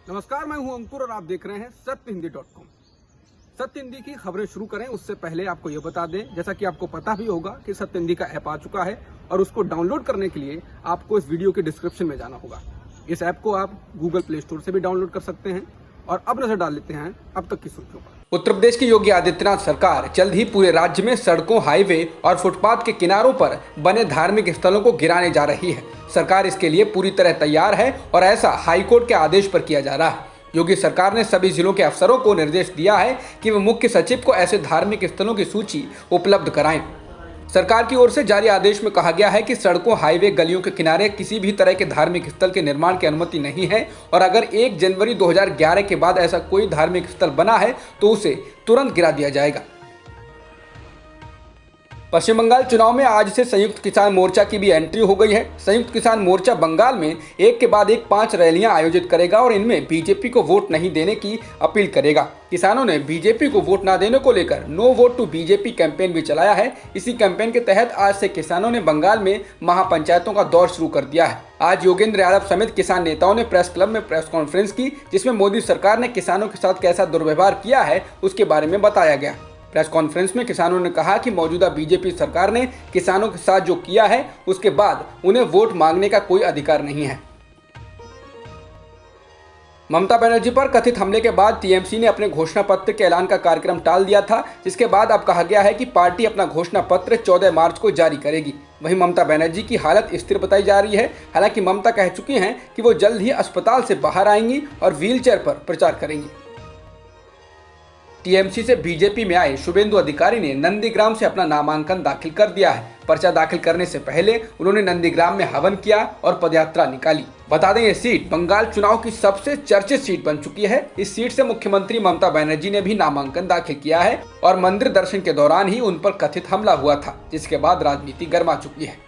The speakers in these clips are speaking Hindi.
नमस्कार, मैं हूं अंकुर और आप देख रहे हैं सत्यहिंदी.com। सत्य हिंदी की खबरें शुरू करें उससे पहले आपको ये बता दें, जैसा कि आपको पता भी होगा कि सत्य हिंदी का ऐप आ चुका है और उसको डाउनलोड करने के लिए आपको इस वीडियो के डिस्क्रिप्शन में जाना होगा। इस ऐप को आप गूगल प्ले स्टोर से भी डाउनलोड कर सकते हैं। और अब नजर डाल लेते हैं अब तक की सुर्खियों पर। उत्तर प्रदेश की योगी आदित्यनाथ सरकार जल्द ही पूरे राज्य में सड़कों, हाईवे और फुटपाथ के किनारों पर बने धार्मिक स्थलों को गिराने जा रही है। सरकार इसके लिए पूरी तरह तैयार है और ऐसा हाईकोर्ट के आदेश पर किया जा रहा है। योगी सरकार ने सभी जिलों के अफसरों को निर्देश दिया है कि वे मुख्य सचिव को ऐसे धार्मिक स्थलों की सूची उपलब्ध कराएं। सरकार की ओर से जारी आदेश में कहा गया है कि सड़कों, हाईवे, गलियों के किनारे किसी भी तरह के धार्मिक स्थल के निर्माण की अनुमति नहीं है और अगर 1 जनवरी 2011 के बाद ऐसा कोई धार्मिक स्थल बना है तो उसे तुरंत गिरा दिया जाएगा। पश्चिम बंगाल चुनाव में आज से संयुक्त किसान मोर्चा की भी एंट्री हो गई है। संयुक्त किसान मोर्चा बंगाल में एक के बाद एक 5 रैलियां आयोजित करेगा और इनमें बीजेपी को वोट नहीं देने की अपील करेगा। किसानों ने बीजेपी को वोट न देने को लेकर no vote to BJP campaign भी चलाया है। इसी कैंपेन के तहत आज से किसानों ने बंगाल में महापंचायतों का दौर शुरू कर दिया है। आज योगेंद्र यादव समेत किसान नेताओं ने प्रेस क्लब में प्रेस कॉन्फ्रेंस की, जिसमें मोदी सरकार ने किसानों के साथ कैसा दुर्व्यवहार किया है उसके बारे में बताया गया। प्रेस कॉन्फ्रेंस में किसानों ने कहा कि मौजूदा बीजेपी सरकार ने किसानों के साथ जो किया है उसके बाद उन्हें वोट मांगने का कोई अधिकार नहीं है। ममता बनर्जी पर कथित हमले के बाद टीएमसी ने अपने घोषणा पत्र के ऐलान का कार्यक्रम टाल दिया था, जिसके बाद अब कहा गया है कि पार्टी अपना घोषणा पत्र 14 मार्च को जारी करेगी। वहीं ममता बनर्जी की हालत स्थिर बताई जा रही है। हालांकि ममता कह चुकी हैं कि वो जल्द ही अस्पताल से बाहर आएंगी और व्हीलचेयर पर प्रचार करेंगी। टीएमसी से बीजेपी में आए शुभेंदु अधिकारी ने नंदीग्राम से अपना नामांकन दाखिल कर दिया है। पर्चा दाखिल करने से पहले उन्होंने नंदीग्राम में हवन किया और पदयात्रा निकाली। बता दें, ये सीट बंगाल चुनाव की सबसे चर्चित सीट बन चुकी है। इस सीट से मुख्यमंत्री ममता बनर्जी ने भी नामांकन दाखिल किया है और मंदिर दर्शन के दौरान ही उन पर कथित हमला हुआ था, जिसके बाद राजनीति गर्मा चुकी है।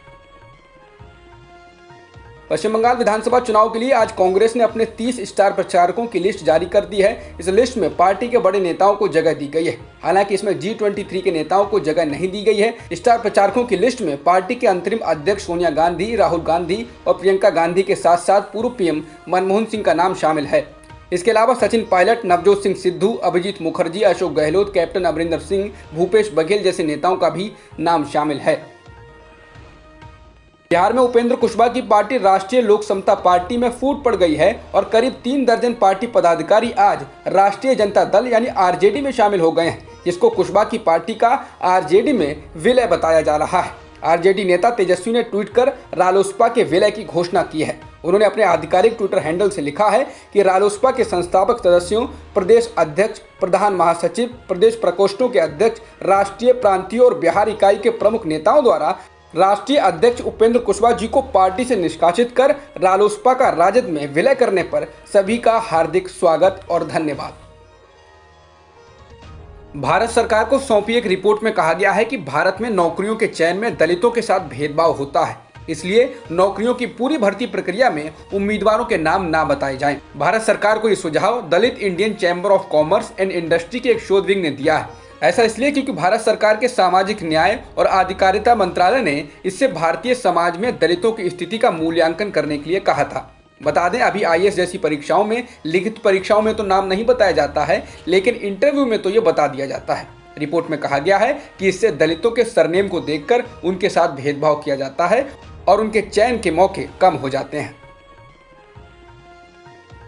पश्चिम बंगाल विधानसभा चुनाव के लिए आज कांग्रेस ने अपने 30 स्टार प्रचारकों की लिस्ट जारी कर दी है। इस लिस्ट में पार्टी के बड़े नेताओं को जगह दी गई है। हालांकि इसमें G23 के नेताओं को जगह नहीं दी गई है। स्टार प्रचारकों की लिस्ट में पार्टी के अंतरिम अध्यक्ष सोनिया गांधी, राहुल गांधी और प्रियंका गांधी के साथ साथ पूर्व पीएम मनमोहन सिंह का नाम शामिल है। इसके अलावा सचिन पायलट, नवजोत सिंह सिद्धू, अभिजीत मुखर्जी, अशोक गहलोत, कैप्टन अमरिंदर सिंह, भूपेश बघेल जैसे नेताओं का भी नाम शामिल है। बिहार में उपेंद्र कुशवाहा की पार्टी राष्ट्रीय लोक समता पार्टी में फूट पड़ गई है और करीब 3 दर्जन पार्टी पदाधिकारी आज राष्ट्रीय जनता दल यानी आरजेडी में शामिल हो गए हैं, जिसको कुशवाहा की पार्टी का आरजेडी में विलय बताया जा रहा है। आरजेडी नेता तेजस्वी ने ट्वीट कर रालोसपा के विलय की घोषणा की है। उन्होंने अपने आधिकारिक ट्विटर हैंडल से लिखा है कि रालोसपा के संस्थापक सदस्यों, प्रदेश अध्यक्ष, प्रधान महासचिव, प्रदेश प्रकोष्ठों के अध्यक्ष, राष्ट्रीय, प्रांतीय और बिहार इकाई के प्रमुख नेताओं द्वारा राष्ट्रीय अध्यक्ष उपेंद्र कुशवाहा जी को पार्टी से निष्कासित कर रालोसपा का राजद में विलय करने पर सभी का हार्दिक स्वागत और धन्यवाद। भारत सरकार को सौंपी एक रिपोर्ट में कहा गया है कि भारत में नौकरियों के चयन में दलितों के साथ भेदभाव होता है, इसलिए नौकरियों की पूरी भर्ती प्रक्रिया में उम्मीदवारों के नाम ना बताए जाएं। भारत सरकार को ये सुझाव Dalit Indian Chamber of Commerce and Industry के एक शोध विंग ने दिया है। ऐसा इसलिए क्योंकि भारत सरकार के सामाजिक न्याय और आधिकारिता मंत्रालय ने इससे भारतीय समाज में दलितों की स्थिति का मूल्यांकन करने के लिए कहा था। बता दें, अभी आईएएस जैसी परीक्षाओं में, लिखित परीक्षाओं में तो नाम नहीं बताया जाता है, लेकिन इंटरव्यू में तो ये बता दिया जाता है। रिपोर्ट में कहा गया है कि इससे दलितों के सरनेम को देखकर उनके साथ भेदभाव किया जाता है और उनके चयन के मौके कम हो जाते हैं।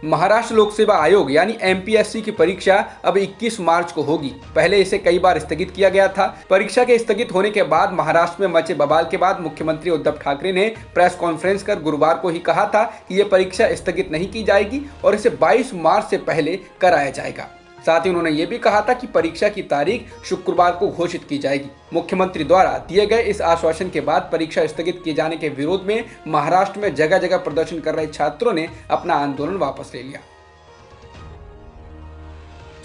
महाराष्ट्र लोक सेवा आयोग यानी एमपीएससी की परीक्षा अब 21 मार्च को होगी। पहले इसे कई बार स्थगित किया गया था। परीक्षा के स्थगित होने के बाद महाराष्ट्र में मचे बवाल के बाद मुख्यमंत्री उद्धव ठाकरे ने प्रेस कॉन्फ्रेंस कर गुरुवार को ही कहा था कि ये परीक्षा स्थगित नहीं की जाएगी और इसे 22 मार्च से पहले कराया जाएगा। साथ ही उन्होंने ये भी कहा था कि परीक्षा की तारीख शुक्रवार को घोषित की जाएगी। मुख्यमंत्री द्वारा दिए गए इस आश्वासन के बाद परीक्षा स्थगित किए जाने के विरोध में महाराष्ट्र में जगह जगह प्रदर्शन कर रहे छात्रों ने अपना आंदोलन वापस ले लिया।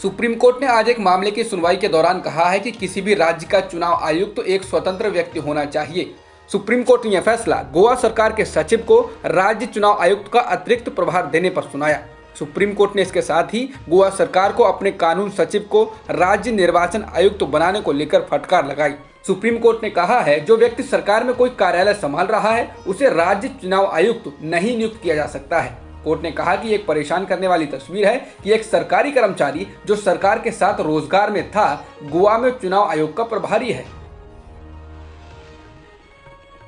सुप्रीम कोर्ट ने आज एक मामले की सुनवाई के दौरान कहा है कि किसी भी राज्य का चुनाव आयुक्त तो एक स्वतंत्र व्यक्ति होना चाहिए। सुप्रीम कोर्ट ने यह फैसला गोवा सरकार के सचिव को राज्य चुनाव आयुक्त का अतिरिक्त प्रभार देने पर सुनाया। सुप्रीम कोर्ट ने इसके साथ ही गोवा सरकार को अपने कानून सचिव को राज्य निर्वाचन आयुक्त बनाने को लेकर फटकार लगाई। सुप्रीम कोर्ट ने कहा है, जो व्यक्ति सरकार में कोई कार्यालय संभाल रहा है उसे राज्य चुनाव आयुक्त नहीं नियुक्त किया जा सकता है। कोर्ट ने कहा कि एक परेशान करने वाली तस्वीर है कि एक सरकारी कर्मचारी जो सरकार के साथ रोजगार में था, गोवा में चुनाव आयोग का प्रभारी है।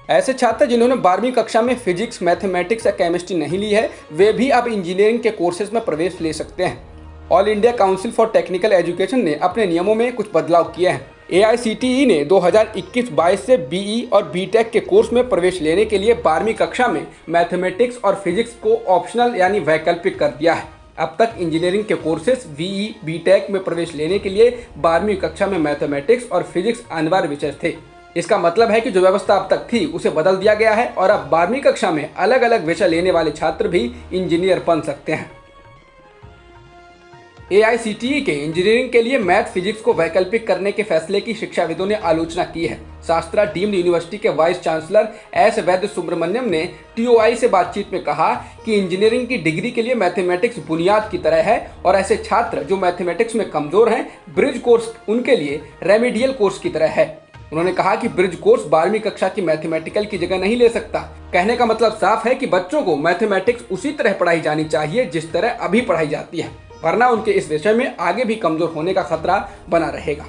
ऐसे छात्र जिन्होंने 12वीं कक्षा में फिजिक्स, मैथमेटिक्स या केमिस्ट्री नहीं ली है, वे भी अब इंजीनियरिंग के कोर्सेज में प्रवेश ले सकते हैं। All India council for technical education ने अपने नियमों में कुछ बदलाव किए हैं। AICTE ने 2021-22 से BE और BTech के कोर्स में प्रवेश लेने के लिए 12वीं कक्षा में मैथमेटिक्स और फिजिक्स को ऑप्शनल यानी वैकल्पिक कर दिया है। अब तक इंजीनियरिंग के कोर्सेज BE, BTech में प्रवेश लेने के लिए 12वीं कक्षा में मैथमेटिक्स और फिजिक्स अनिवार्य विषय थे। इसका मतलब है कि जो व्यवस्था अब तक थी उसे बदल दिया गया है और अब 12वीं कक्षा में अलग अलग विषय लेने वाले छात्र भी इंजीनियर बन सकते हैं। AICTE के इंजीनियरिंग के लिए मैथ फिजिक्स को वैकल्पिक करने के फैसले की शिक्षाविदों ने आलोचना की है। शास्त्रा डीम्ड यूनिवर्सिटी के वाइस चांसलर S. वैद्य सुब्रमण्यम ने TOI से बातचीत में कहा कि इंजीनियरिंग की डिग्री के लिए मैथमेटिक्स बुनियाद की तरह है और ऐसे छात्र जो मैथमेटिक्स में कमजोर हैं, ब्रिज कोर्स उनके लिए रेमेडियल कोर्स की तरह है। उन्होंने कहा कि ब्रिज कोर्स 12वीं कक्षा की मैथमेटिकल की जगह नहीं ले सकता। कहने का मतलब साफ है कि बच्चों को मैथमेटिक्स उसी तरह पढ़ाई जानी चाहिए जिस तरह अभी पढ़ाई जाती है, वरना उनके इस विषय में आगे भी कमजोर होने का खतरा बना रहेगा।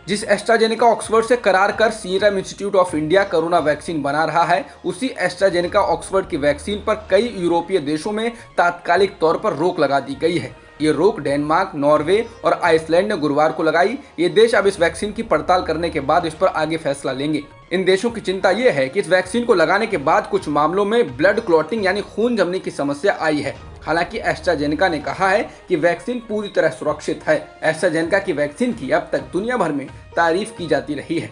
जिस एस्ट्राजेनेका ऑक्सफोर्ड से करार कर serum institute of India corona vaccine बना रहा है, उसी एस्ट्राजेनेका ऑक्सफोर्ड की वैक्सीन पर कई यूरोपीय देशों में तात्कालिक तौर पर रोक लगा दी गई है। ये रोक डेनमार्क, नॉर्वे और आइसलैंड ने गुरुवार को लगाई। ये देश अब इस वैक्सीन की पड़ताल करने के बाद इस पर आगे फैसला लेंगे। इन देशों की चिंता ये है कि इस वैक्सीन को लगाने के बाद कुछ मामलों में ब्लड क्लॉटिंग यानी खून जमने की समस्या आई है। हालांकि एस्ट्राजेनेका ने कहा है कि वैक्सीन पूरी तरह सुरक्षित है। एस्ट्राजेनेका की वैक्सीन की अब तक दुनिया भर में तारीफ की जाती रही है।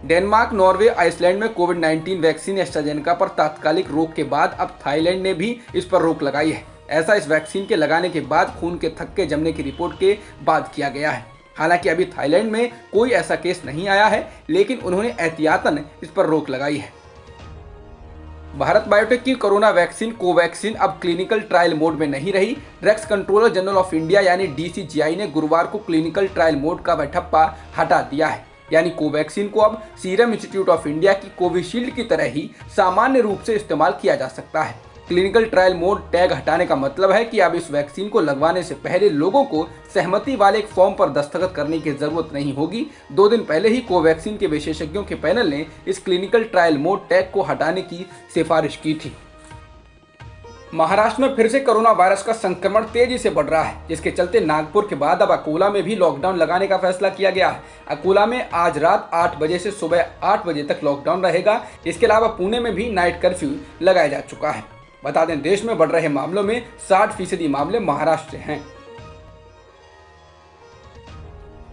डेनमार्क, नॉर्वे, आइसलैंड में कोविड-19 वैक्सीन एस्ट्राजेनेका पर तात्कालिक रोक के बाद अब थाईलैंड ने भी इस पर रोक लगाई है। ऐसा इस वैक्सीन के लगाने के बाद खून के थक्के जमने की रिपोर्ट के बाद किया गया है। हालांकि अभी थाईलैंड में कोई ऐसा केस नहीं आया है, लेकिन उन्होंने एहतियातन इस पर रोक लगाई है। भारत बायोटेक की कोरोना वैक्सीन कोवैक्सीन अब क्लिनिकल ट्रायल मोड में नहीं रही। Drugs controller general of India यानी DCGI ने गुरुवार को क्लिनिकल ट्रायल मोड का ठप्पा हटा दिया है। यानी कोवैक्सीन को अब सीरम इंस्टीट्यूट ऑफ इंडिया की कोविशील्ड की तरह ही सामान्य रूप से इस्तेमाल किया जा सकता है। क्लिनिकल ट्रायल मोड टैग हटाने का मतलब है कि अब इस वैक्सीन को लगवाने से पहले लोगों को सहमति वाले एक फॉर्म पर दस्तखत करने की जरूरत नहीं होगी। 2 दिन पहले ही कोवैक्सीन के विशेषज्ञों के पैनल ने इस क्लिनिकल ट्रायल मोड टैग को हटाने की सिफारिश की थी। महाराष्ट्र में फिर से कोरोना वायरस का संक्रमण तेजी से बढ़ रहा है, जिसके चलते नागपुर के बाद अब अकोला में भी लॉकडाउन लगाने का फैसला किया गया है। अकोला में आज रात 8 बजे से सुबह 8 बजे तक लॉकडाउन रहेगा। इसके अलावा पुणे में भी नाइट कर्फ्यू लगाया जा चुका है। बता दें, देश में बढ़ रहे मामलों में 60% मामले महाराष्ट्र से हैं।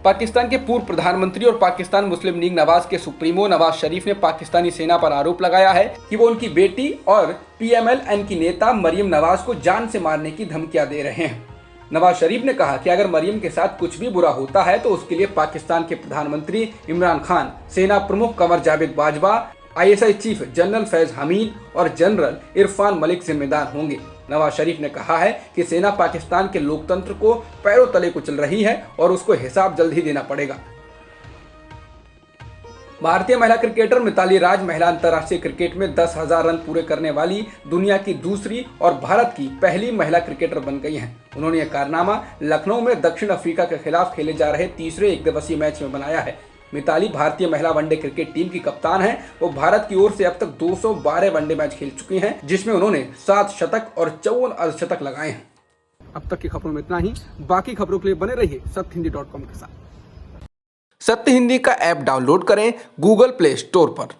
पाकिस्तान के पूर्व प्रधानमंत्री और पाकिस्तान मुस्लिम लीग नवाज के सुप्रीमो नवाज शरीफ ने पाकिस्तानी सेना पर आरोप लगाया है कि वो उनकी बेटी और PMLN की नेता मरियम नवाज को जान से मारने की धमकियां दे रहे हैं। नवाज शरीफ ने कहा कि अगर मरियम के साथ कुछ भी बुरा होता है तो उसके लिए पाकिस्तान के प्रधानमंत्री इमरान खान, सेना प्रमुख Qamar Javed Bajwa, ISI chief General Faiz Hameed और जनरल इरफान मलिक जिम्मेदार होंगे। नवाज शरीफ ने कहा है कि सेना पाकिस्तान के लोकतंत्र को पैरों तले कुचल रही है और उसको हिसाब जल्द ही देना पड़ेगा। भारतीय महिला क्रिकेटर मिताली राज महिला अंतर्राष्ट्रीय क्रिकेट में 10,000 रन पूरे करने वाली दुनिया की दूसरी और भारत की पहली महिला क्रिकेटर बन गई हैं। उन्होंने यह कारनामा लखनऊ में दक्षिण अफ्रीका के खिलाफ खेले जा रहे तीसरे एकदिवसीय मैच में बनाया है। मिताली भारतीय महिला वनडे क्रिकेट टीम की कप्तान है। वो भारत की ओर से अब तक 212 वनडे मैच खेल चुकी हैं, जिसमें उन्होंने 7 शतक और 54 अर्धशतक लगाए हैं। अब तक की खबरों में इतना ही। बाकी खबरों के लिए बने रहिए सत्यहिंदी.com के साथ। सत्य हिंदी का ऐप डाउनलोड करें गूगल प्ले स्टोर पर।